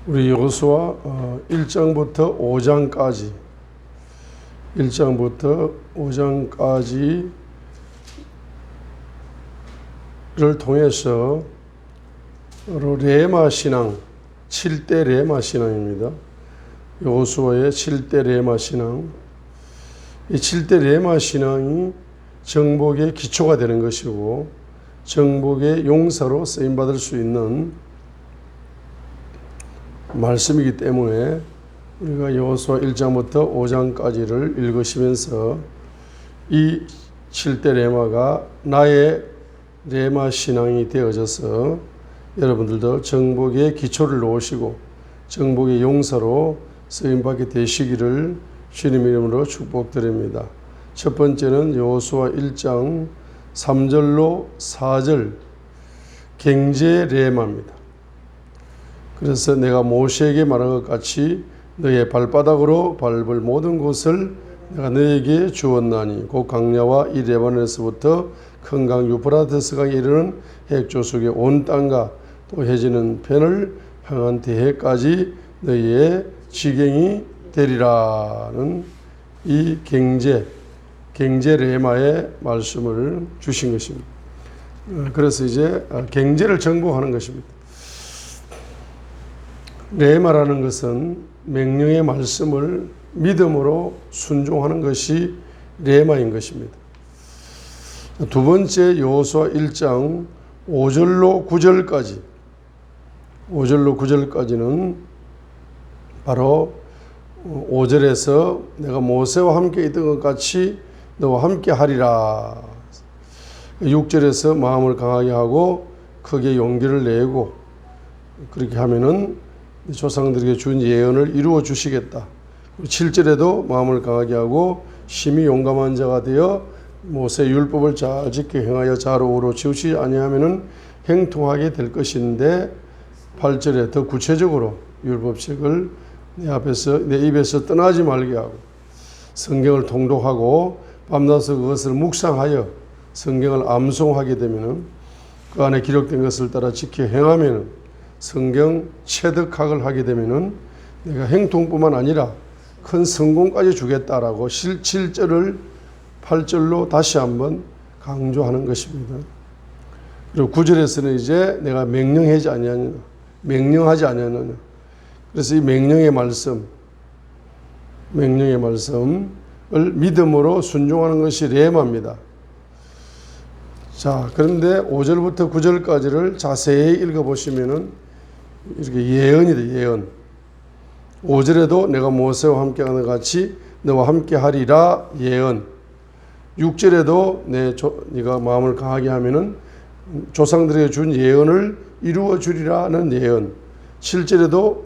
우리 여호수아 1장부터 5장까지를 통해서 레마 신앙, 7대 레마 신앙입니다. 여호수아의 7대 레마 신앙. 이 7대 레마 신앙이 정복의 기초가 되는 것이고 정복의 용사로 쓰임받을 수 있는 말씀이기 때문에 우리가 여호수아 1장부터 5장까지를 읽으시면서 이 7대 레마가 나의 레마 신앙이 되어져서 여러분들도 정복의 기초를 놓으시고 정복의 용사로 쓰임받게 되시기를 주님 이름으로 축복드립니다. 첫 번째는 여호수아 1장 3절로 4절 경제 레마입니다. 그래서 내가 모세에게 말한 것 같이 너의 발바닥으로 밟을 모든 곳을 내가 너에게 주었나니 곧 강야와 이 레바논에서부터 큰 강 유프라테스강에 이르는 핵조속의 온 땅과 또 해지는 편을 향한 대해까지 너희의 지경이 되리라는 이 경제 레마의 말씀을 주신 것입니다. 그래서 이제 경제를 정복하는 것입니다. 레마라는 것은 명령의 말씀을 믿음으로 순종하는 것이 레마인 것입니다. 두 번째 여호수아 1장 5절로 9절까지는 바로 5절에서 내가 모세와 함께 있던 것 같이 너와 함께 하리라. 6절에서 마음을 강하게 하고 크게 용기를 내고 그렇게 하면은 조상들에게 준 예언을 이루어 주시겠다. 7절에도 마음을 강하게 하고 심히 용감한 자가 되어 모세의 율법을 잘 지켜 행하여 좌로 우로 치우치지 아니하면은 행통하게 될 것인데 8절에 더 구체적으로 율법책을 내 입에서 떠나지 말게 하고 성경을 통독하고 밤낮에 그것을 묵상하여 성경을 암송하게 되면은 그 안에 기록된 것을 따라 지켜 행하면은 성경 체득학을 하게 되면은 내가 행통뿐만 아니라 큰 성공까지 주겠다라고 7절을 8절로 다시 한번 강조하는 것입니다. 그리고 9절에서는 이제 내가 명령하지 아니하느냐. 그래서 이 명령의 말씀을 믿음으로 순종하는 것이 레마입니다. 자, 그런데 5절부터 9절까지를 자세히 읽어보시면은 이렇게 예언이다, 예언. 5절에도 내가 모세와 함께 하는 것 같이 너와 함께 하리라, 예언. 6절에도 네가 마음을 강하게 하면은 조상들에게 준 예언을 이루어 주리라는 예언. 7절에도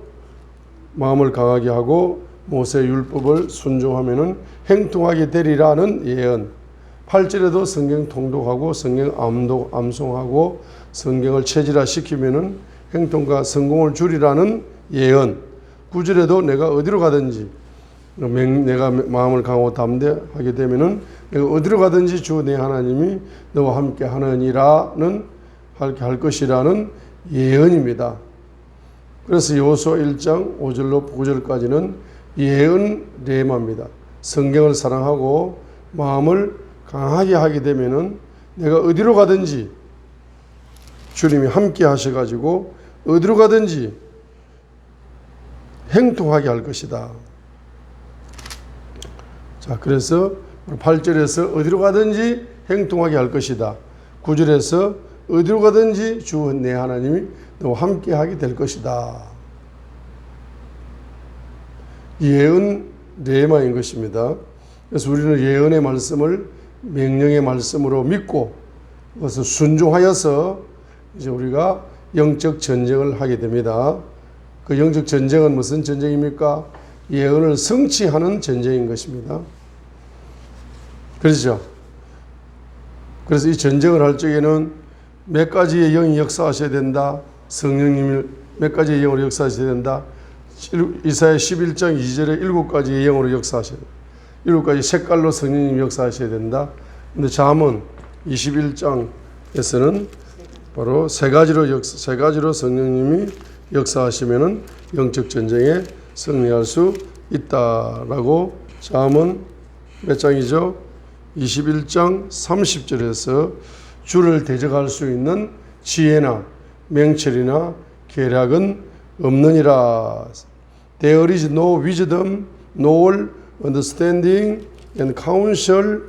마음을 강하게 하고 모세의 율법을 순종하면은 행통하게 되리라는 예언. 8절에도 성경 통독하고 성경 암송하고 성경을 체질화시키면은 행통과 성공을 주리라는 예언. 9절에도 내가 어디로 가든지 내가 마음을 강하고 담대하게 되면은 내가 어디로 가든지 주 내 하나님이 너와 함께 하느니라는 할 것이라는 예언입니다. 그래서 여호수아 1장 5절로 9절까지는 예언 레마입니다. 성경을 사랑하고 마음을 강하게 하게 되면은 내가 어디로 가든지 주님이 함께 하셔가지고 어디로 가든지 행통하게 할 것이다. 자, 그래서 8절에서 어디로 가든지 행통하게 할 것이다. 9절에서 어디로 가든지 주 내 하나님이 너와 함께 하게 될 것이다. 예언 레마인 것입니다. 그래서 우리는 예언의 말씀을 명령의 말씀으로 믿고 그것을 순종하여서 이제 우리가 영적 전쟁을 하게 됩니다. 그 영적 전쟁은 무슨 전쟁입니까? 예언을 성취하는 전쟁인 것입니다. 그렇죠? 그래서 이 전쟁을 할 적에는 몇 가지의 영이 역사하셔야 된다. 성령님이 몇 가지의 영으로 역사하셔야 된다. 이사야 11장 2절에 7가지의 영으로 역사하셔야 된다. 7가지 색깔로 성령님이 역사하셔야 된다. 근데 잠언 21장에서는 바로 세 가지로 성령님이 역사하시면은 영적 전쟁에 승리할 수 있다라고 잠언 몇 장이죠? 21장 30절에서 주를 대적할 수 있는 지혜나 명철이나 계략은 없느니라. There is no wisdom, nor understanding and counsel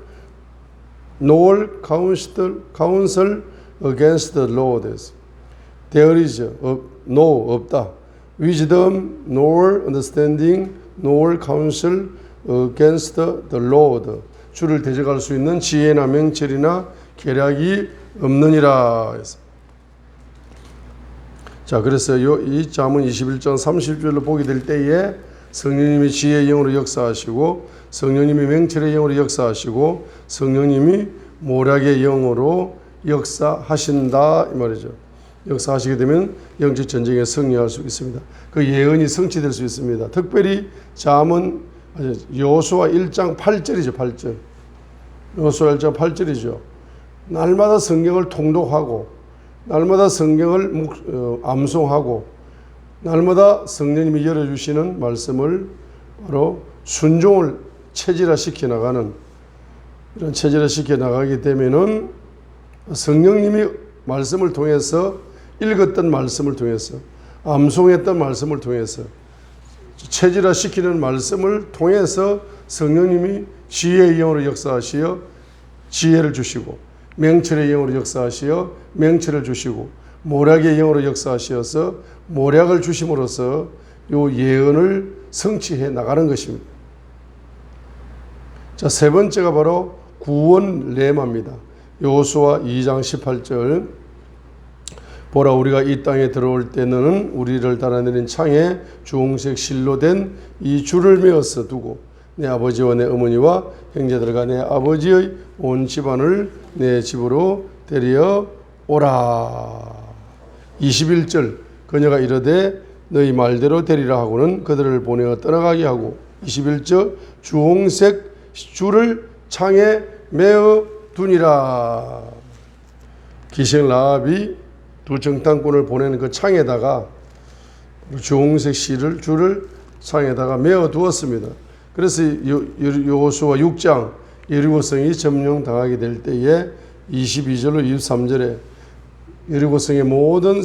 against the Lord. There is no 없다. Wisdom, nor understanding, nor counsel against the Lord. 주를 대적할 수 있는 지혜나 명철이나 계략이 없느니라. 자, 그래서 이 잠언 21장 30절로 보게 될 때에 성령님이 지혜의 영으로 역사하시고 성령님이 명철의 영으로 역사하시고 성령님이 모략의 영으로 역사하신다 이 말이죠. 역사하시게 되면 영적 전쟁에 승리할 수 있습니다. 그 예언이 성취될 수 있습니다. 특별히 잠언 여호수아 1장 8절이죠. 8절. 여호수아 1장 8절이죠. 날마다 성경을 통독하고 날마다 성경을 암송하고 날마다 성령님이 열어주시는 말씀을 바로 순종을 체질화시켜 나가는 이런 체질화시켜 나가게 되면은 성령님이 말씀을 통해서 읽었던 말씀을 통해서 암송했던 말씀을 통해서 체질화시키는 말씀을 통해서 성령님이 지혜의 영으로 역사하시어 지혜를 주시고 명철의 영으로 역사하시어 명철을 주시고 모략의 영으로 역사하시어서 모략을 주심으로써 요 예언을 성취해 나가는 것입니다. 자, 세 번째가 바로 구원 레마입니다. 여호수아 2장 18절 보라 우리가 이 땅에 들어올 때는 우리를 달아내린 창에 주홍색 실로 된 이 줄을 메어서 두고 내 아버지와 내 어머니와 형제들과 내 아버지의 온 집안을 내 집으로 데려 오라. 21절 그녀가 이르되 너희 말대로 데리라 하고는 그들을 보내어 떠나가게 하고 21절 주홍색 줄을 창에 메어 두니라. 기생 라합이 두 정탐꾼을 보내는 그 창에다가 주홍색 줄을 창에다가 메어 두었습니다. 그래서 여호수아 6장 여리고성이 점령당하게 될 때에 22절로 23절에 여리고성의 모든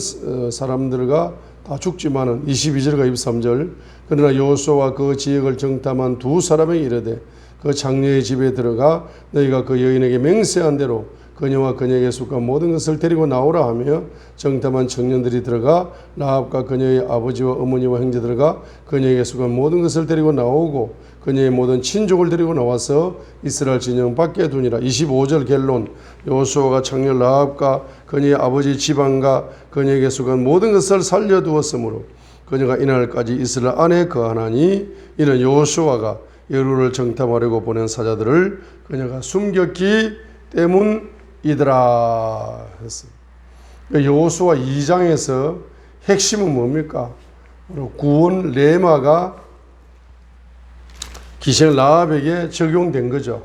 사람들과 다 죽지만은 22절과 23절 그러나 여호수아와 그 지역을 정탐한 두 사람에게 이르되 그 장녀의 집에 들어가 너희가 그 여인에게 맹세한 대로 그녀와 그녀에게 속한 모든 것을 데리고 나오라 하며 정탐한 청년들이 들어가 라합과 그녀의 아버지와 어머니와 형제들과 그녀에게 속한 모든 것을 데리고 나오고 그녀의 모든 친족을 데리고 나와서 이스라엘 진영 밖에 두니라. 25절 결론 여호수아가 청년 라합과 그녀의 아버지 지방과 그녀에게 속한 모든 것을 살려두었으므로 그녀가 이날까지 이스라엘 안에 거하나니 이는 여호수아가 여루를 정탐하려고 보낸 사자들을 그녀가 숨겼기 때문이더라 했습니다. 여호수아 2장에서 핵심은 뭡니까? 구원 레마가 기생 라합에게 적용된 거죠.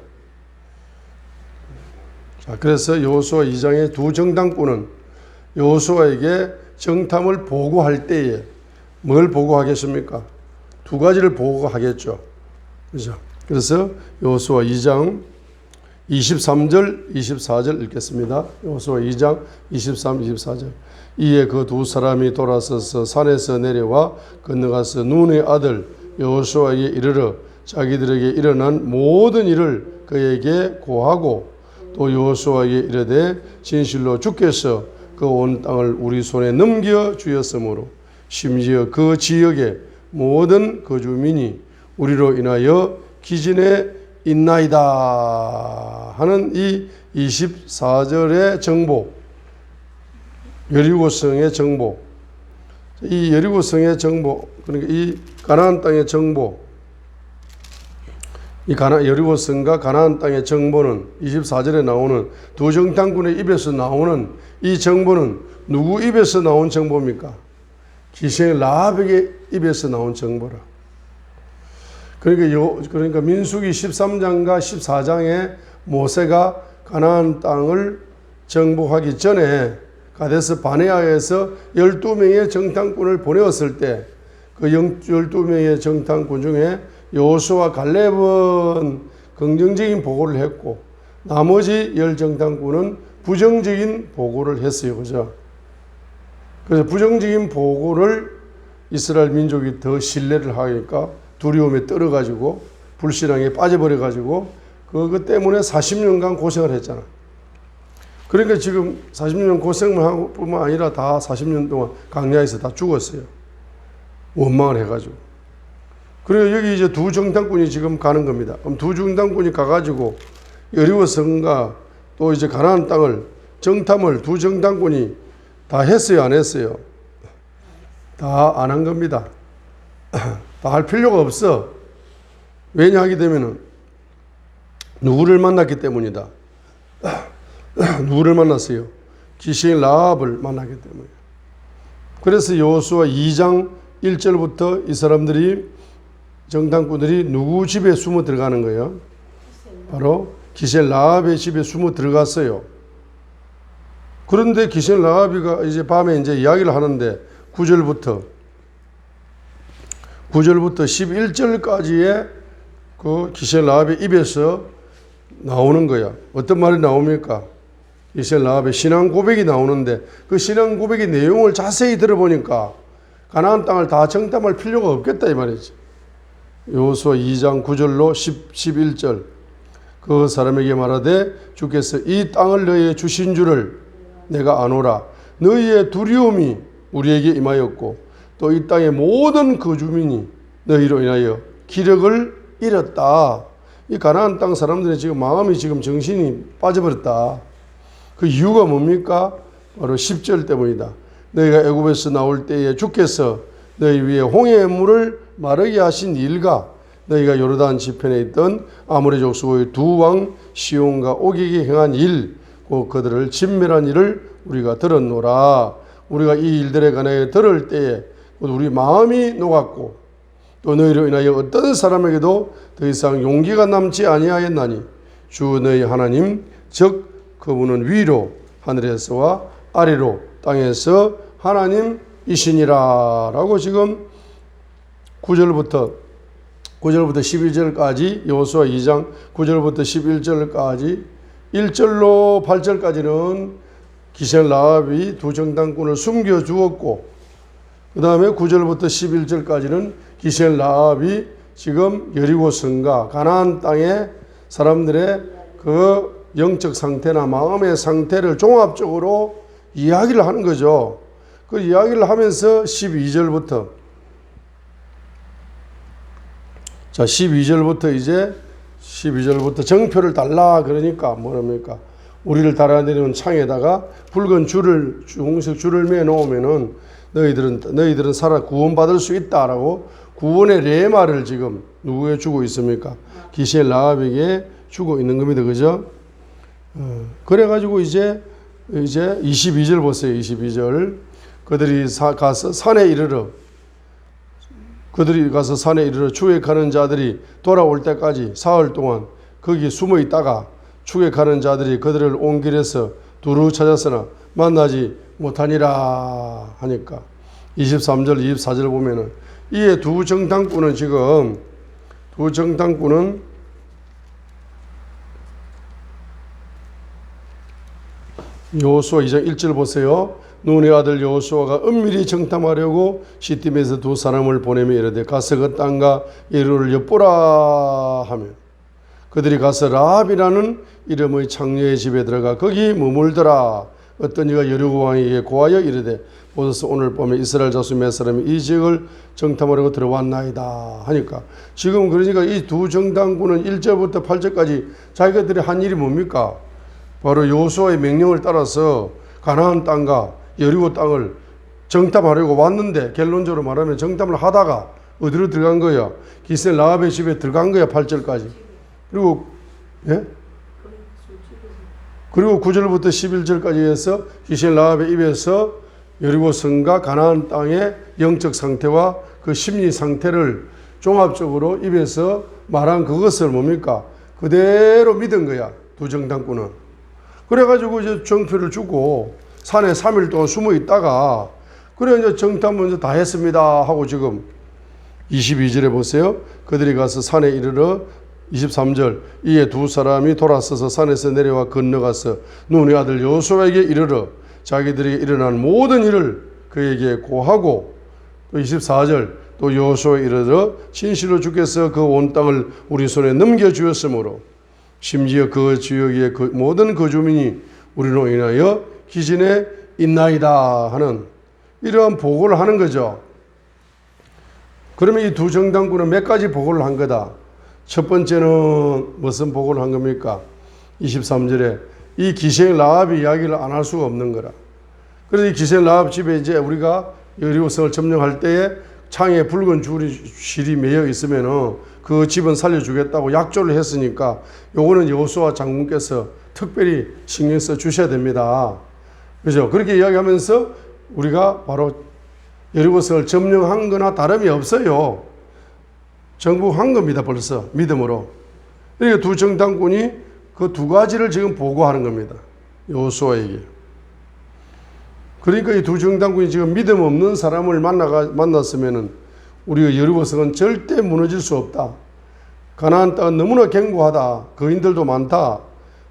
자, 그래서 여호수아 2장의 두 정탐꾼은 여호수아에게 정탐을 보고할 때에 뭘 보고하겠습니까? 두 가지를 보고하겠죠. 그죠? 그래서 여호수아 2장 23절, 24절 읽겠습니다. 여호수아 2장 23, 24절. 이에 그 두 사람이 돌아서서 산에서 내려와 건너가서 눈의 아들 여호수아에게 이르러 자기들에게 일어난 모든 일을 그에게 고하고 또 여호수아에게 이르되 진실로 주께서 그 온 땅을 우리 손에 넘겨 주었으므로 심지어 그 지역의 모든 거주민이 우리로 인하여 기진에 있나이다 하는 이 24절의 정보, 여리고성의 정보, 이 여리고성의 정보, 그러니까 이 가나안 땅의 정보, 이 여리고성과 가나안 땅의 정보는 24절에 나오는 두 정탐꾼의 입에서 나오는 이 정보는 누구 입에서 나온 정보입니까? 기생 라합에게 입에서 나온 정보라. 그러니까 민수기 13장과 14장에 모세가 가나안 땅을 정복하기 전에 가데스 바네아에서 12명의 정탐꾼을 보내었을 때 그 12명의 정탐꾼 중에 여호수아와 갈렙은 긍정적인 보고를 했고 나머지 10 정탐꾼은 부정적인 보고를 했어요. 그죠? 그래서 부정적인 보고를 이스라엘 민족이 더 신뢰를 하니까 두려움에 떨어가지고 불신앙에 빠져버려가지고 그것 때문에 40년간 고생을 했잖아. 그러니까 지금 40년 고생만 한 뿐만 아니라 다 40년 동안 광야에서 다 죽었어요. 원망을 해가지고. 그리고 여기 이제 두 정탐꾼이 지금 가는 겁니다. 그럼 두 정탐꾼이 가가지고 여리고 성과 또 이제 가나안 땅을 정탐을 두 정탐꾼이 다 했어요, 안 했어요? 다 안 한 겁니다. 다 할 필요가 없어. 왜냐 하게 되면은 누구를 만났기 때문이다. 누구를 만났어요? 귀신 라합을 만나기 때문에. 그래서 여호수아 2장 1절부터 이 사람들이 정탐꾼들이 누구 집에 숨어 들어가는 거예요? 바로 귀신 라합의 집에 숨어 들어갔어요. 그런데 귀신 라합이가 이제 밤에 이제 이야기를 하는데 9절부터 11절까지의 그 귀신 라합의 입에서 나오는 거야. 어떤 말이 나옵니까? 귀신 라합의 신앙 고백이 나오는데 그 신앙 고백의 내용을 자세히 들어보니까 가나안 땅을 다 정탐할 필요가 없겠다 이 말이지. 여호수아 2장 9절로 11절 그 사람에게 말하되 주께서 이 땅을 너희에 주신 줄을 내가 아노라. 너희의 두려움이 우리에게 임하였고 또 이 땅의 모든 거주민이 너희로 인하여 기력을 잃었다. 이 가나안 땅 사람들이 지금 마음이 지금 정신이 빠져버렸다. 그 이유가 뭡니까? 바로 10절 때문이다. 너희가 애굽에서 나올 때에 주께서 너희 위에 홍해의 물을 마르게 하신 일과 너희가 요르단 지편에 있던 아모리 족속의 두 왕 시온과 오기게 행한 일, 그들을 진멸한 일을 우리가 들었노라. 우리가 이 일들에 관하여 들을 때에 우리 마음이 녹았고 또 너희로 인하여 어떤 사람에게도 더 이상 용기가 남지 아니하였나니 주 너희 하나님 즉 그분은 위로 하늘에서와 아래로 땅에서 하나님이시니라 라고 지금 9절부터 12절까지 여호수아 2장 9절부터 11절까지 1절로 8절까지는 귀신 라합이 두 정탐꾼을 숨겨주었고 그 다음에 9절부터 11절까지는 귀신 라합이 지금 여리고 성과 가나안 땅의 사람들의 그 영적 상태나 마음의 상태를 종합적으로 이야기를 하는 거죠. 그 이야기를 하면서 12절부터 자 12절부터 정표를 달라 그러니까 뭐랍니까? 우리를 달아내리는 창에다가 붉은 줄을 중색 줄을 매어 놓으면은 너희들은 살아 구원받을 수 있다라고 구원의 레마를 지금 누구에 주고 있습니까? 귀신 라합에게 주고 있는 겁니다. 그죠? 그래가지고 이제 22절 보세요. 22절. 그들이 가서 산에 이르러 추격하는 자들이 돌아올 때까지 사흘 동안 거기 숨어 있다가 추격하는 자들이 그들을 온 길에서 두루 찾았으나 만나지 못하니라 하니까 23절 24절 보면은 이에 두 정탐꾼은 여호수아 2장 1절 보세요. 눈의 아들 여호수아가 은밀히 정탐하려고 시팀에서 두 사람을 보내며 이르되 가서 그 땅과 예루를 엿보라 하면 그들이 가서 라합이라는 이름의 창녀의 집에 들어가 거기 머물더라. 어떤 이가 여리고 왕에게 고하여 이르되 보소서 오늘 밤에 이스라엘 자손 몇 사람이 이 지역을 정탐하려고 들어왔나이다 하니까 지금 그러니까 이 두 정탐꾼은 1절부터 8절까지 자기들이 한 일이 뭡니까? 바로 여호수아의 명령을 따라서 가나안 땅과 여리고 땅을 정탐하려고 왔는데 결론적으로 말하면 정탐을 하다가 어디로 들어간 거야? 기생 라합의 집에 들어간 거야. 8절까지. 그리고 9절부터 11절까지 해서 기생 라합의 입에서 여리고 성과 가나안 땅의 영적 상태와 그 심리 상태를 종합적으로 입에서 말한 그것을 뭡니까? 그대로 믿은 거야. 두 정탐꾼은. 그래가지고 이제 정표를 주고 산에 3일 동안 숨어 있다가 그래 이제 정탐 먼저 다 했습니다 하고 지금 22절에 보세요. 그들이 가서 산에 이르러 23절 이에 두 사람이 돌아서서 산에서 내려와 건너가서 눈의 아들 여호수아에게 이르러 자기들이 일어난 모든 일을 그에게 고하고 또 24절 또 여호수아에 이르러 진실로 주께서 그 온 땅을 우리 손에 넘겨주었으므로 심지어 그 지역의 그 모든 거주민이 우리로 인하여 기진에 있나이다 하는 이러한 보고를 하는 거죠. 그러면 이 두 정당군은 몇 가지 보고를 한 거다. 첫 번째는 무슨 보고를 한 겁니까? 23절에 이 기생 라합이 이야기를 안 할 수가 없는 거라. 그래서 이 기생 라합 집에 이제 우리가 여리고성을 점령할 때에 창에 붉은 실이 매여 있으면은 그 집은 살려주겠다고 약조를 했으니까 요거는 여호수아 장군께서 특별히 신경 써 주셔야 됩니다. 그죠? 그렇게 이야기하면서 우리가 바로 여리고성을 점령한 거나 다름이 없어요. 정복한 겁니다. 벌써 믿음으로. 그러니까 두 정당군이 그 두 가지를 지금 보고하는 겁니다. 여호수아에게. 그러니까 이 두 정당군이 지금 믿음 없는 사람을 만났으면은 우리가 여리고성은 절대 무너질 수 없다. 가나안 땅은 너무나 견고하다. 거인들도 많다.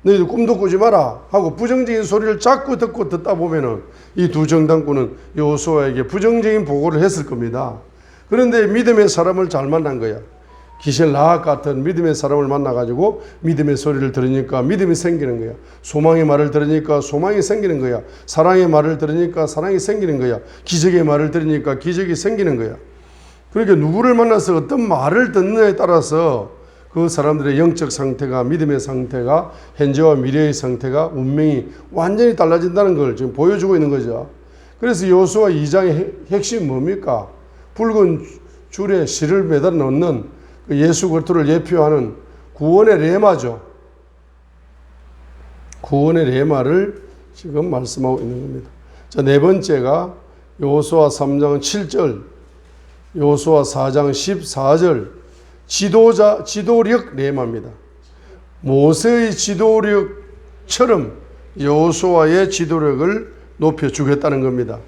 너희들 꿈도 꾸지 마라 하고 부정적인 소리를 자꾸 듣다 보면은 이 두 정당군은 여호수아에게 부정적인 보고를 했을 겁니다. 그런데 믿음의 사람을 잘 만난 거야. 기생 라합 같은 믿음의 사람을 만나가지고 믿음의 소리를 들으니까 믿음이 생기는 거야. 소망의 말을 들으니까 소망이 생기는 거야. 사랑의 말을 들으니까 사랑이 생기는 거야. 기적의 말을 들으니까 기적이 생기는 거야. 그러니까 누구를 만나서 어떤 말을 듣느냐에 따라서 그 사람들의 영적 상태가, 믿음의 상태가, 현재와 미래의 상태가, 운명이 완전히 달라진다는 걸 지금 보여주고 있는 거죠. 그래서 여호수아 2장의 핵심이 뭡니까? 붉은 줄에 실을 매달아 놓는 그 예수 그리스도를 예표하는 구원의 레마죠. 구원의 레마를 지금 말씀하고 있는 겁니다. 자, 네 번째가 여호수아 3장 7절, 여호수아 4장 14절, 지도력 레마입니다. 모세의 지도력처럼 여호수아의 지도력을 높여주겠다는 겁니다.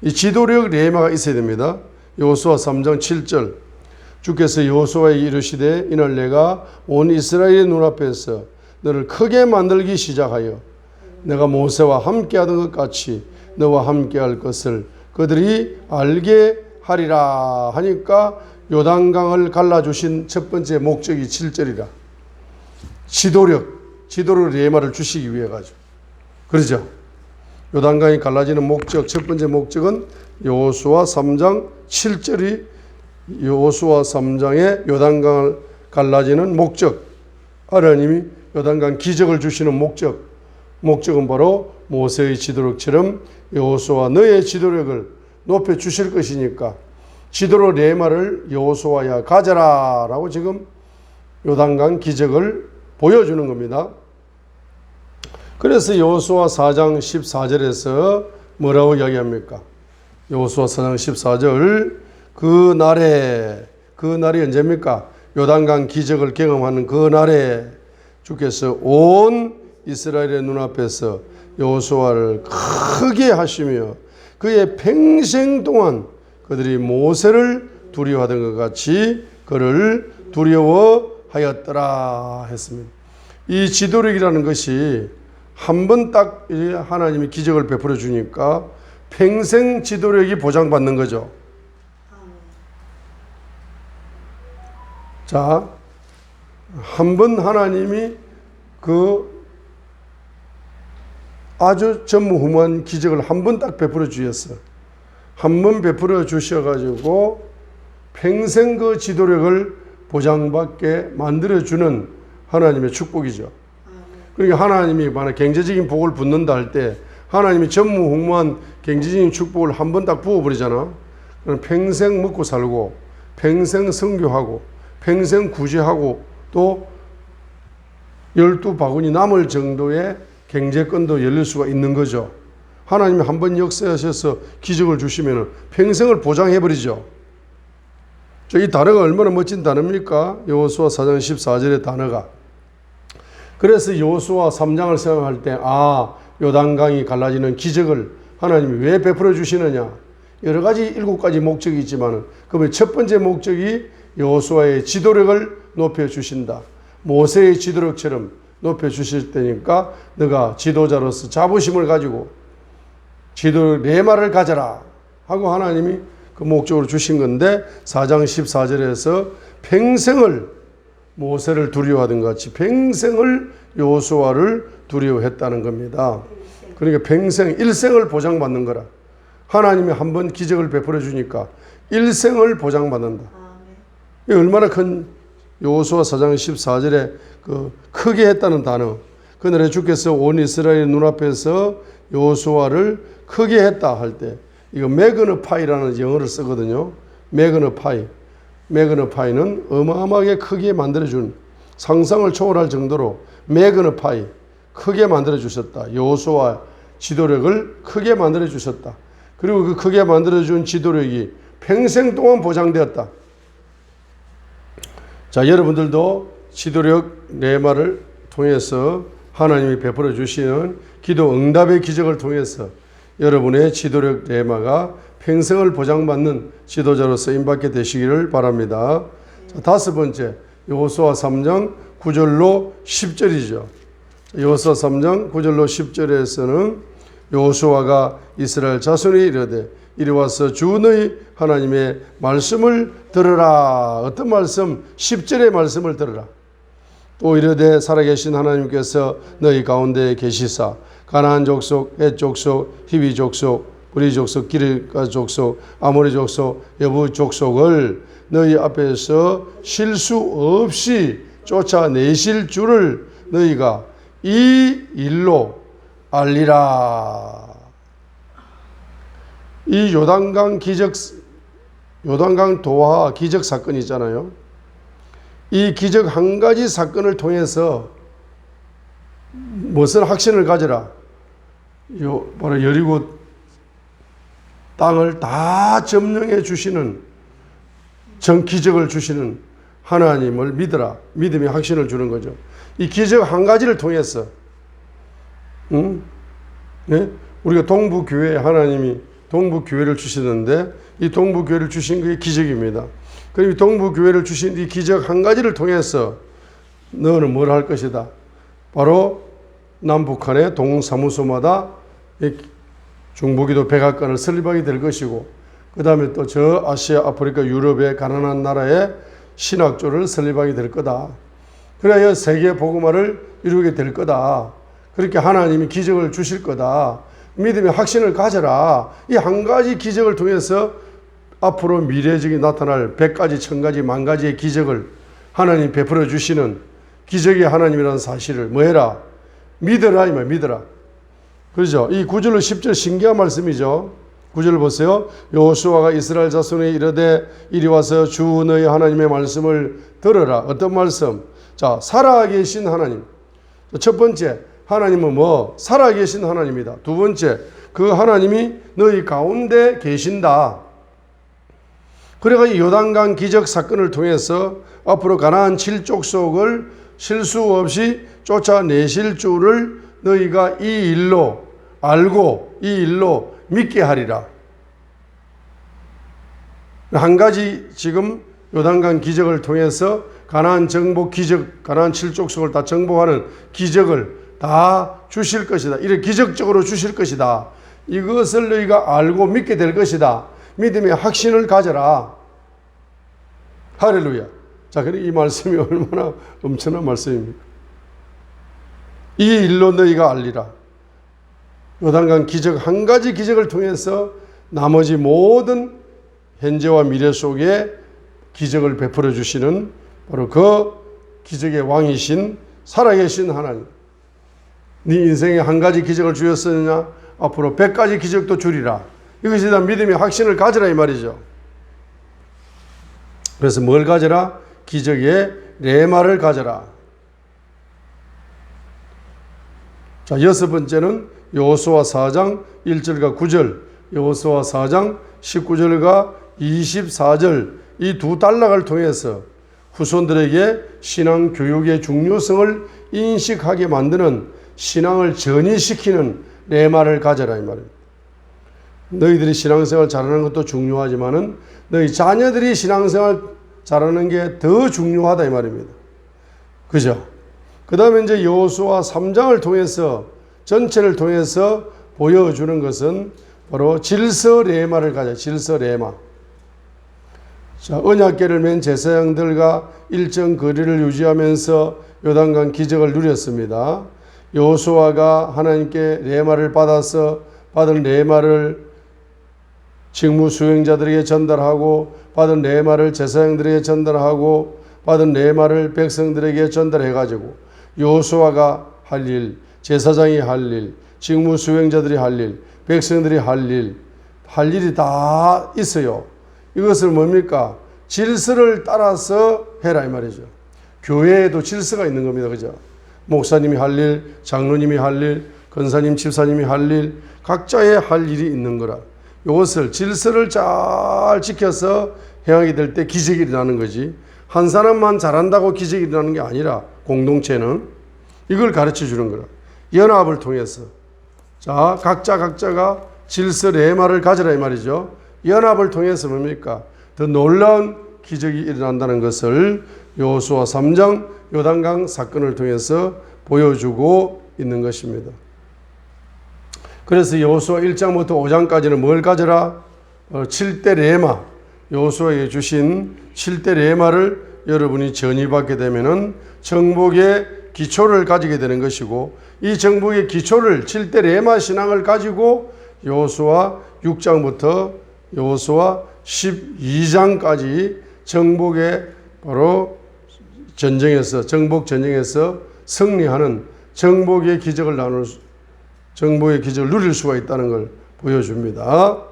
이 지도력 레마가 있어야 됩니다. 여호수아 3장 7절 주께서 여호수아에게 이르시되 이날 내가 온 이스라엘의 눈앞에서 너를 크게 만들기 시작하여 내가 모세와 함께하던 것 같이 너와 함께할 것을 그들이 알게 하리라 하니까 요단강을 갈라주신 첫 번째 목적이 7절이라. 지도력 레마를 주시기 위해 가지고. 그러죠? 요단강이 갈라지는 목적, 첫 번째 목적은 여호수아 3장 7절이 여호수아 3장의 요단강을 갈라지는 목적, 하나님이 요단강 기적을 주시는 목적은 바로 모세의 지도력처럼 여호수아 너의 지도력을 높여 주실 것이니까 지도력 레마를 여호수아야 가져라 라고 지금 요단강 기적을 보여주는 겁니다. 그래서 여호수아 4장 14절에서 뭐라고 이야기합니까? 여호수아 4장 14절 그 날이 언제입니까? 요단강 기적을 경험하는 그 날에 주께서 온 이스라엘의 눈앞에서 여호수아를 크게 하시며 그의 평생 동안 그들이 모세를 두려워하던 것 같이 그를 두려워하였더라 했습니다. 이 지도력이라는 것이 한 번 딱 하나님이 기적을 베풀어 주니까 평생 지도력이 보장받는 거죠. 자, 한 번 하나님이 그 아주 전무후무한 기적을 한 번 딱 베풀어 주셨어. 한 번 베풀어 주셔가지고 평생 그 지도력을 보장받게 만들어주는 하나님의 축복이죠. 그러니까 하나님이 만약 경제적인 복을 붓는다 할 때 하나님이 전무후무한 경제적인 축복을 한 번 딱 부어버리잖아. 그럼 평생 먹고 살고 평생 선교하고 평생 구제하고 또 12바구니 남을 정도의 경제권도 열릴 수가 있는 거죠. 하나님이 한 번 역사하셔서 기적을 주시면 평생을 보장해버리죠. 이 단어가 얼마나 멋진 단어입니까? 여호수아 4장 14절의 단어가. 그래서 여호수아 3장을 생각할 때 요단강이 갈라지는 기적을 하나님이 왜 베풀어 주시느냐? 여러 가지 7가지 목적이 있지만 그 첫 번째 목적이 여호수아의 지도력을 높여 주신다. 모세의 지도력처럼 높여 주실 때니까 너가 지도자로서 자부심을 가지고 지도력 레마를 가져라 하고 하나님이 그 목적으로 주신 건데 4장 14절에서 평생을 모세를 두려워하던 것 같이 평생을 여호수아를 두려워했다는 겁니다. 그러니까 평생 일생을 보장받는 거라. 하나님이 한번 기적을 베풀어 주니까 일생을 보장받는다. 이 얼마나 큰 여호수아 4장 14절에 그 크게 했다는 단어. 그날에 주께서 온 이스라엘 눈앞에서 여호수아를 크게 했다 할 때 이거 매그너파이라는 영어를 쓰거든요. 매그너파이. 매그너파이는 어마어마하게 크게 만들어준 상상을 초월할 정도로 매그너파이 크게 만들어 주셨다. 여호수아 지도력을 크게 만들어 주셨다. 그리고 그 크게 만들어준 지도력이 평생 동안 보장되었다. 자, 여러분들도 지도력 레마를 통해서 하나님이 베풀어 주시는 기도 응답의 기적을 통해서 여러분의 지도력 레마가 평생을 보장받는 지도자로 쓰임받게 되시기를 바랍니다. 자, 다섯 번째, 여호수아 3장 9절로 10절이죠. 여호수아 3장 9절로 10절에서는 여호수아가 이스라엘 자손이 이르되 이리 와서 주 너희 하나님의 말씀을 들으라. 어떤 말씀? 10절의 말씀을 들으라. 또 이르되 살아계신 하나님께서 너희 가운데 계시사 가나안 족속, 헷 족속, 히위 족속, 브리 족속, 기르가 족속, 아모리 족속, 여부 족속을 너희 앞에서 실수 없이 쫓아내실 줄을 너희가 이 일로 알리라. 이 요단강 도하 기적 사건이 있잖아요. 이 기적 한 가지 사건을 통해서 무슨 확신을 가져라. 바로 여리고 땅을 다 점령해 주시는 기적을 주시는 하나님을 믿으라. 믿음의 확신을 주는 거죠. 이 기적 한 가지를 통해서 네? 우리가 동부교회 하나님이 동부교회를 주시는데 이 동부교회를 주신 게 기적입니다. 그리고 동부교회를 주신 이 기적 한 가지를 통해서 너는 뭘 할 것이다. 바로 남북한의 동사무소마다 중보기도 백악관을 설립하게 될 것이고 그 다음에 또 저 아시아, 아프리카, 유럽의 가난한 나라에 신학조를 설립하게 될 거다. 그래야 세계 복음화를 이루게 될 거다. 그렇게 하나님이 기적을 주실 거다. 믿음의 확신을 가져라. 이 한 가지 기적을 통해서 앞으로 미래적인 나타날 100가지, 1000가지, 10,000가지의 기적을 하나님 베풀어 주시는 기적의 하나님이라는 사실을 뭐 해라? 믿어라. 이 말 믿어라. 그렇죠? 이 9절로 10절 신기한 말씀이죠. 9절 보세요. 여호수아가 이스라엘 자손에 이르되 이리 와서 주 너희 하나님의 말씀을 들으라. 어떤 말씀? 자, 살아계신 하나님. 첫 번째, 하나님은 뭐? 살아계신 하나님이다. 두 번째, 그 하나님이 너희 가운데 계신다. 그래가 요단강 기적 사건을 통해서 앞으로 가나안 7족속을 실수 없이 쫓아내실 줄을 너희가 이 일로 알고 이 일로 믿게 하리라. 한 가지 지금 요단강 기적을 통해서 가나안 정복 기적, 가나안 7족속을 다 정복하는 기적을 다 주실 것이다. 이렇게 기적적으로 주실 것이다. 이것을 너희가 알고 믿게 될 것이다. 믿음의 확신을 가져라. 할렐루야. 자, 그럼 이 말씀이 얼마나 엄청난 말씀입니까? 이 일로 너희가 알리라. 요단강 기적 한 가지 기적을 통해서 나머지 모든 현재와 미래 속에 기적을 베풀어 주시는 바로 그 기적의 왕이신 살아계신 하나님. 네 인생에 한 가지 기적을 주셨느냐? 앞으로 100가지 기적도 주리라. 이것이 다 믿음의 확신을 가져라 이 말이죠. 그래서 뭘 가져라? 기적의 레마를 가져라. 자, 여섯 번째는 여호수아 4장 1절과 9절, 여호수아 4장 19절과 24절 이 두 단락을 통해서 후손들에게 신앙 교육의 중요성을 인식하게 만드는 신앙을 전이시키는 레마를 가져라 이 말입니다. 너희들이 신앙생활 잘하는 것도 중요하지만은 너희 자녀들이 신앙생활 잘하는 게 더 중요하다 이 말입니다. 그죠? 그 다음에 이제 여호수아 3장을 통해서 전체를 통해서 보여주는 것은 바로 질서 레마를 가져. 질서 레마. 자, 언약궤를 맨 제사장들과 일정 거리를 유지하면서 요단강 기적을 누렸습니다. 여호수아가 하나님께 레마를 받아서 받은 레마를 직무 수행자들에게 전달하고 받은 레마를 제사장들에게 전달하고 받은 레마를 백성들에게 전달해가지고 여호수아가 할 일, 제사장이 할 일, 직무 수행자들이 할 일, 백성들이 할 일이 다 있어요. 이것을 뭡니까? 질서를 따라서 해라 이 말이죠. 교회에도 질서가 있는 겁니다. 그죠? 목사님이 할 일, 장로님이 할 일, 권사님, 집사님이 할 일, 각자의 할 일이 있는 거라. 이것을 질서를 잘 지켜서 행하게 될 때 기적이 일어나는 거지. 한 사람만 잘한다고 기적이 일어나는 게 아니라 공동체는 이걸 가르쳐 주는 거라. 연합을 통해서. 자, 각자가 질서 레마를 가져라 이 말이죠. 연합을 통해서 뭡니까? 더 놀라운 기적이 일어난다는 것을 여호수아 3장 요단강 사건을 통해서 보여주고 있는 것입니다. 그래서 여호수아 1장부터 5장까지는 뭘 가져라? 7대 레마, 여호수아에게 주신 7대 레마를 여러분이 전이받게 되면은 정복의 기초를 가지게 되는 것이고, 이 정복의 기초를 7대 레마 신앙을 가지고 여호수아 6장부터 여호수아 12장까지 정복의 바로 전쟁에서, 정복 전쟁에서 승리하는 정복의 기적을 정복의 기적을 누릴 수가 있다는 걸 보여줍니다.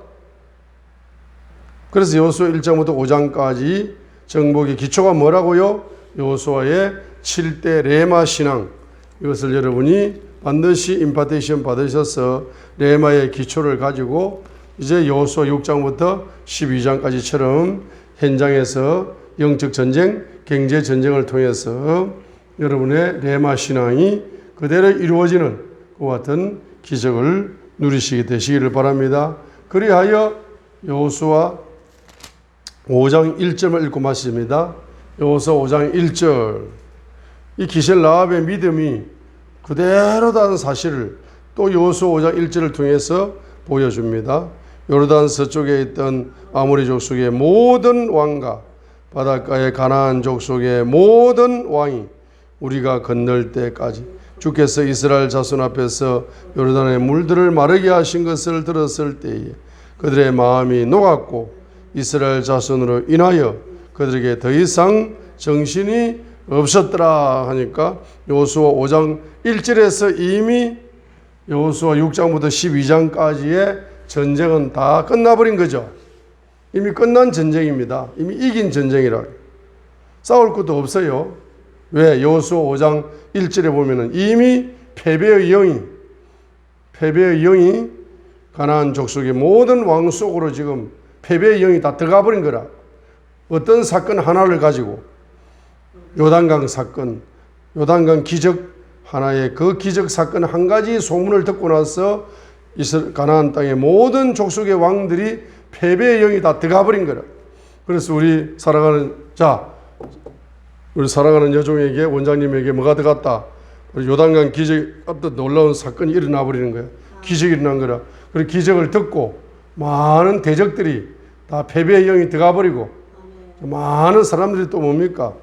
그래서 여호수아 1장부터 5장까지 정복의 기초가 뭐라고요? 여호수아의 7대 레마 신앙. 이것을 여러분이 반드시 임파테이션 받으셔서 레마의 기초를 가지고 이제 여호수아 6장부터 12장까지처럼 현장에서 영적 전쟁, 경제 전쟁을 통해서 여러분의 레마 신앙이 그대로 이루어지는 그와 같은 기적을 누리시게 되시기를 바랍니다. 그리하여 여호수아 5장 1절을 읽고 마칩니다. 여호수아 5장 1절. 이 기셀 라합의 믿음이 그대로다는 사실을 또 여호수아 5장 1절을 통해서 보여줍니다. 요르단 서쪽에 있던 아모리 족속의 모든 왕과 바닷가의 가나안 족속의 모든 왕이 우리가 건널 때까지 주께서 이스라엘 자손 앞에서 요르단의 물들을 마르게 하신 것을 들었을 때에 그들의 마음이 녹았고 이스라엘 자손으로 인하여 그들에게 더 이상 정신이 없었더라 하니까 여호수아 5장 1절에서 이미 여호수아 6장부터 12장까지의 전쟁은 다 끝나버린 거죠. 이미 끝난 전쟁입니다. 이미 이긴 전쟁이라. 싸울 것도 없어요. 왜? 여호수아 5장 1절에 보면은 이미 패배의 영이 가나안 족속의 모든 왕 속으로 지금 패배의 영이 다 들어가 버린 거라. 어떤 사건 하나를 가지고 요단강 사건, 요단강 기적 하나의 그 기적 사건 한 가지 소문을 듣고 나서 가나안 땅의 모든 족속의 왕들이 패배의 영이 다 들어가 버린 거라. 그래서 우리 사랑하는 여종에게, 원장님에게 뭐가 들어갔다? 요단강 기적, 어떤 놀라운 사건이 일어나 버리는 거야. 기적이 일어난 거라. 그리고 기적을 듣고 많은 대적들이 다 패배의 영이 들어가 버리고 많은 사람들이 또 뭡니까?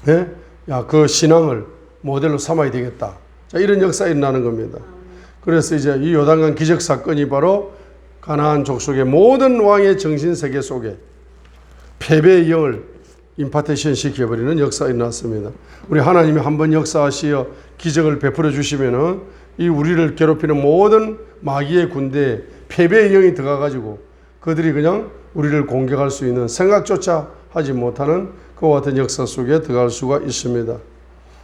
예? 야, 그 신앙을 모델로 삼아야 되겠다. 자, 이런 역사가 일어나는 겁니다. 그래서 이제 이 요단강 기적 사건이 바로 가나안 족속의 모든 왕의 정신세계 속에 패배의 영을 임파테이션 시켜버리는 역사가 일어났습니다. 우리 하나님이 한번 역사하시어 기적을 베풀어 주시면은 이 우리를 괴롭히는 모든 마귀의 군대에 패배의 영이 들어가가지고 그들이 그냥 우리를 공격할 수 있는 생각조차 하지 못하는 그와 같은 역사 속에 들어갈 수가 있습니다.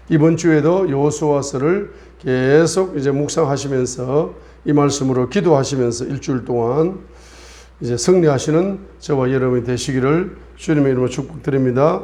이번 주에도 여호수아서를 계속 이제 묵상하시면서 이 말씀으로 기도하시면서 일주일 동안 이제 승리하시는 저와 여러분이 되시기를 주님의 이름으로 축복드립니다.